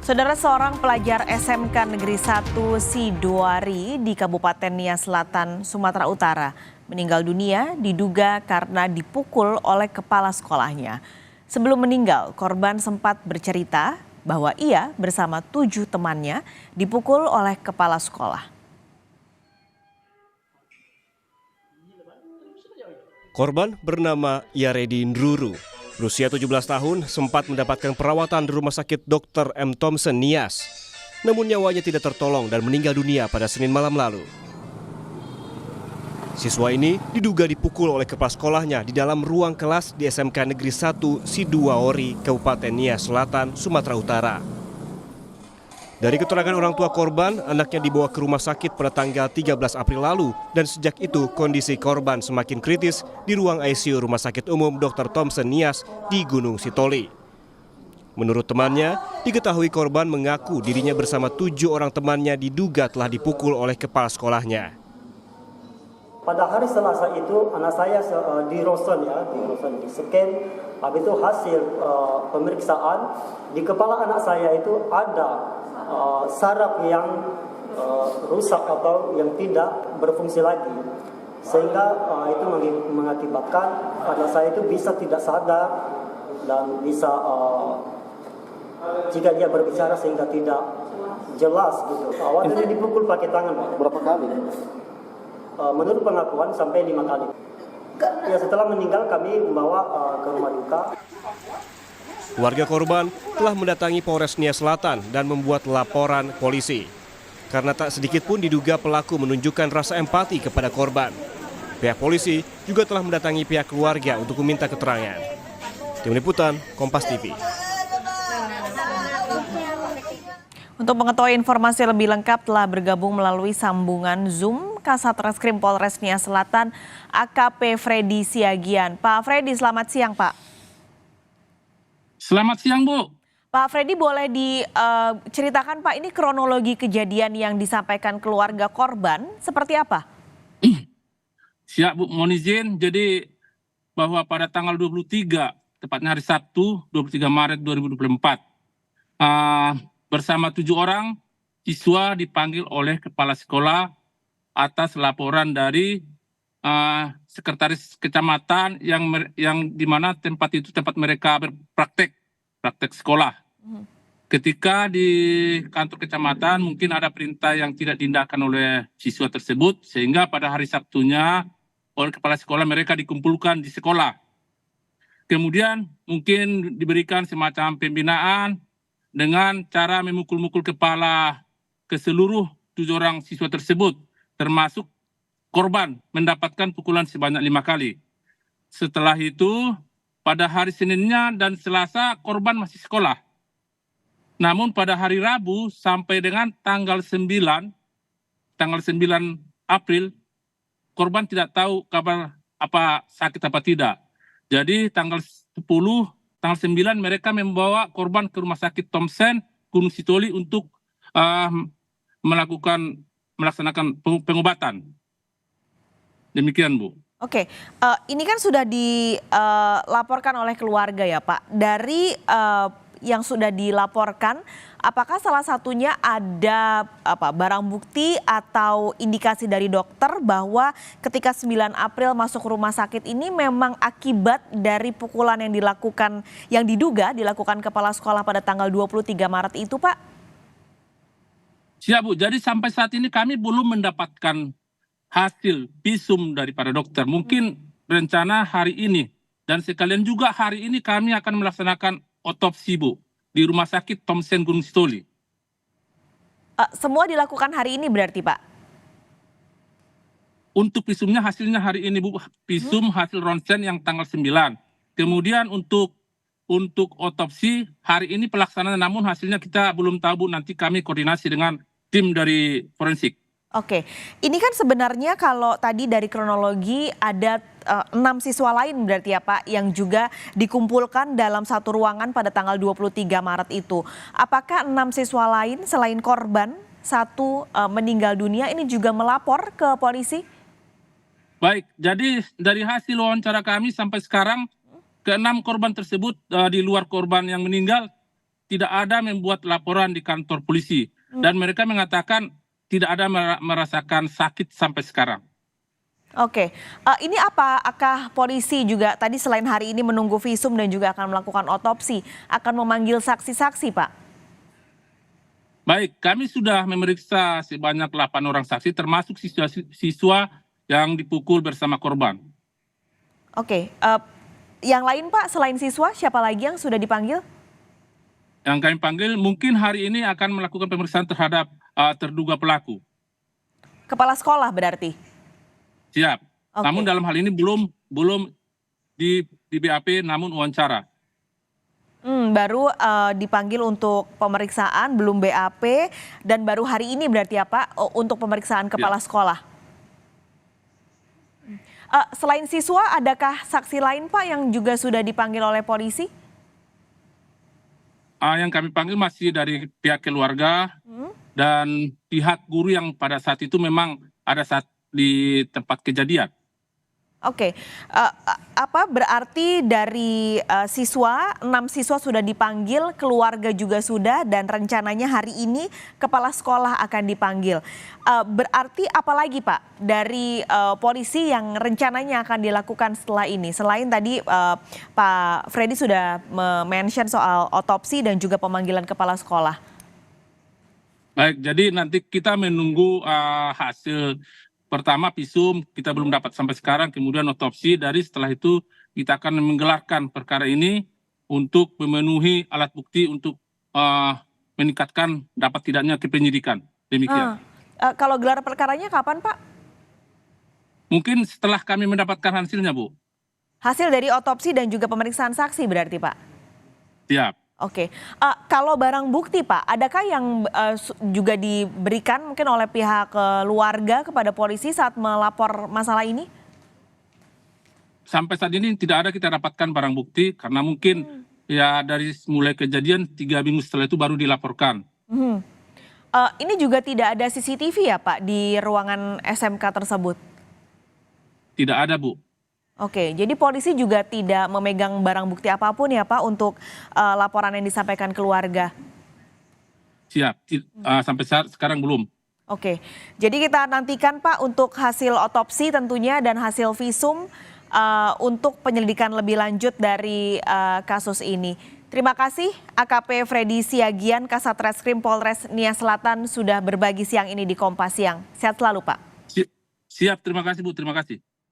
Saudara, seorang pelajar SMK Negeri 1 Sidoari di Kabupaten Nias Selatan, Sumatera Utara meninggal dunia diduga karena dipukul oleh kepala sekolahnya. Sebelum meninggal, korban sempat bercerita bahwa ia bersama 7 temannya dipukul oleh kepala sekolah. Korban bernama Yaredi Ndruru, berusia 17 tahun, sempat mendapatkan perawatan di Rumah Sakit Dr. M. Thompson, Nias. Namun nyawanya tidak tertolong dan meninggal dunia pada Senin malam lalu. Siswa ini diduga dipukul oleh kepala sekolahnya di dalam ruang kelas di SMK Negeri 1 Sidoari, Kabupaten Nias Selatan, Sumatera Utara. Dari keterangan orang tua korban, anaknya dibawa ke rumah sakit pada tanggal 13 April lalu dan sejak itu kondisi korban semakin kritis di ruang ICU Rumah Sakit Umum Dr. Thompson Nias di Gunung Sitoli. Menurut temannya, diketahui korban mengaku dirinya bersama 7 orang temannya diduga telah dipukul oleh kepala sekolahnya. Pada hari Selasa itu anak saya di Roson di scan, habis itu hasil pemeriksaan di kepala anak saya itu ada saraf yang rusak atau yang tidak berfungsi lagi, sehingga itu mengakibatkan anak saya itu bisa tidak sadar dan bisa jika dia berbicara sehingga tidak jelas gitu. Awalnya dipukul pakai tangan, Pak. Berapa kali? Menurut pengakuan sampai 5 kali. Ya, setelah meninggal kami membawa ke rumah duka. Warga korban telah mendatangi Polres Nias Selatan dan membuat laporan polisi. Karena tak sedikit pun diduga pelaku menunjukkan rasa empati kepada korban. Pihak polisi juga telah mendatangi pihak keluarga untuk meminta keterangan. Tim Liputan, Kompas TV. Untuk mengetahui informasi lebih lengkap telah bergabung melalui sambungan Zoom Kasat Reskrim Polres Nias Selatan AKP Freddy Siagian. Pak Freddy, selamat siang Pak. Selamat siang, Bu. Pak Freddy, boleh diceritakan Pak, ini kronologi kejadian yang disampaikan keluarga korban seperti apa? Siap, Bu. Mohon izin. Jadi bahwa pada tanggal 23, tepatnya hari Sabtu, 23 Maret 2024, bersama 7 orang siswa dipanggil oleh kepala sekolah atas laporan dari sekretaris kecamatan yang di mana tempat itu tempat mereka berpraktek sekolah. Ketika di kantor kecamatan mungkin ada perintah yang tidak diindahkan oleh siswa tersebut, sehingga pada hari Sabtunya oleh kepala sekolah mereka dikumpulkan di sekolah. Kemudian mungkin diberikan semacam pembinaan dengan cara memukul-mukul kepala ke seluruh 7 orang siswa tersebut, termasuk korban mendapatkan pukulan sebanyak 5 kali. Setelah itu, pada hari Seninnya dan Selasa, korban masih sekolah. Namun pada hari Rabu sampai dengan tanggal 9 April, korban tidak tahu kabar apa sakit apa tidak. Jadi tanggal 9 mereka membawa korban ke Rumah Sakit Thompson, Gunung Sitoli untuk melaksanakan pengobatan. Demikian, Bu. Oke, ini kan sudah dilaporkan oleh keluarga ya Pak. Dari yang sudah dilaporkan, apakah salah satunya ada barang bukti atau indikasi dari dokter bahwa ketika 9 April masuk rumah sakit ini memang akibat dari pukulan yang diduga dilakukan kepala sekolah pada tanggal 23 Maret itu, Pak? Siap, Bu. Jadi sampai saat ini kami belum mendapatkan hasil visum daripada dokter. Mungkin rencana hari ini. Dan sekalian juga hari ini kami akan melaksanakan otopsi, Bu, di Rumah Sakit Thompson Gunung Sitoli. Semua dilakukan hari ini berarti, Pak? Untuk visumnya hasilnya hari ini, Bu. Visum hasil ronsen yang tanggal 9. Kemudian untuk otopsi hari ini pelaksanaan, namun hasilnya kita belum tahu, Bu. Nanti kami koordinasi dengan tim dari forensik. Oke, ini kan sebenarnya kalau tadi dari kronologi ada 6 siswa lain berarti ya Pak yang juga dikumpulkan dalam satu ruangan pada tanggal 23 Maret itu. Apakah 6 siswa lain selain korban satu meninggal dunia ini juga melapor ke polisi? Baik, jadi dari hasil wawancara kami sampai sekarang ke-6 korban tersebut di luar korban yang meninggal tidak ada membuat laporan di kantor polisi dan mereka mengatakan tidak ada merasakan sakit sampai sekarang. Oke, ini apakah polisi juga tadi selain hari ini menunggu visum dan juga akan melakukan otopsi, akan memanggil saksi-saksi, Pak? Baik, kami sudah memeriksa sebanyak 8 orang saksi termasuk siswa yang dipukul bersama korban. Oke, yang lain Pak selain siswa siapa lagi yang sudah dipanggil? Yang kami panggil mungkin hari ini akan melakukan pemeriksaan terhadap terduga pelaku. Kepala sekolah berarti? Siap. Oke. Namun dalam hal ini belum di BAP namun wawancara. Baru dipanggil untuk pemeriksaan, belum BAP, dan baru hari ini berarti ya Pak untuk pemeriksaan kepala sekolah. Selain siswa, adakah saksi lain Pak yang juga sudah dipanggil oleh polisi? Yang kami panggil masih dari pihak keluarga dan pihak guru yang pada saat itu memang ada saat di tempat kejadian. Oke, apa berarti dari siswa, 6 siswa sudah dipanggil, keluarga juga sudah, dan rencananya hari ini kepala sekolah akan dipanggil. Berarti apa lagi Pak dari polisi yang rencananya akan dilakukan setelah ini? Selain tadi Pak Freddy sudah mention soal otopsi dan juga pemanggilan kepala sekolah. Baik, jadi nanti kita menunggu hasil pertama visum kita belum dapat sampai sekarang, kemudian otopsi, dari setelah itu kita akan menggelarkan perkara ini untuk memenuhi alat bukti untuk meningkatkan dapat tidaknya ke penyidikan. Demikian. Kalau gelar perkaranya kapan Pak? Mungkin setelah kami mendapatkan hasilnya, Bu. Hasil dari otopsi dan juga pemeriksaan saksi berarti Pak? Siap. Oke, kalau barang bukti Pak, adakah yang juga diberikan mungkin oleh pihak keluarga kepada polisi saat melapor masalah ini? Sampai saat ini tidak ada kita dapatkan barang bukti karena mungkin ya dari mulai kejadian 3 minggu setelah itu baru dilaporkan. Ini juga tidak ada CCTV ya Pak di ruangan SMK tersebut? Tidak ada, Bu. Oke, jadi polisi juga tidak memegang barang bukti apapun ya Pak untuk laporan yang disampaikan keluarga? Siap, sampai saat sekarang belum. Oke, jadi kita nantikan Pak untuk hasil otopsi tentunya dan hasil visum untuk penyelidikan lebih lanjut dari kasus ini. Terima kasih AKP Freddy Siagian, Kasat Reskrim Polres Nia Selatan sudah berbagi siang ini di Kompas Siang. Sehat selalu Pak. Siap, terima kasih Bu, terima kasih.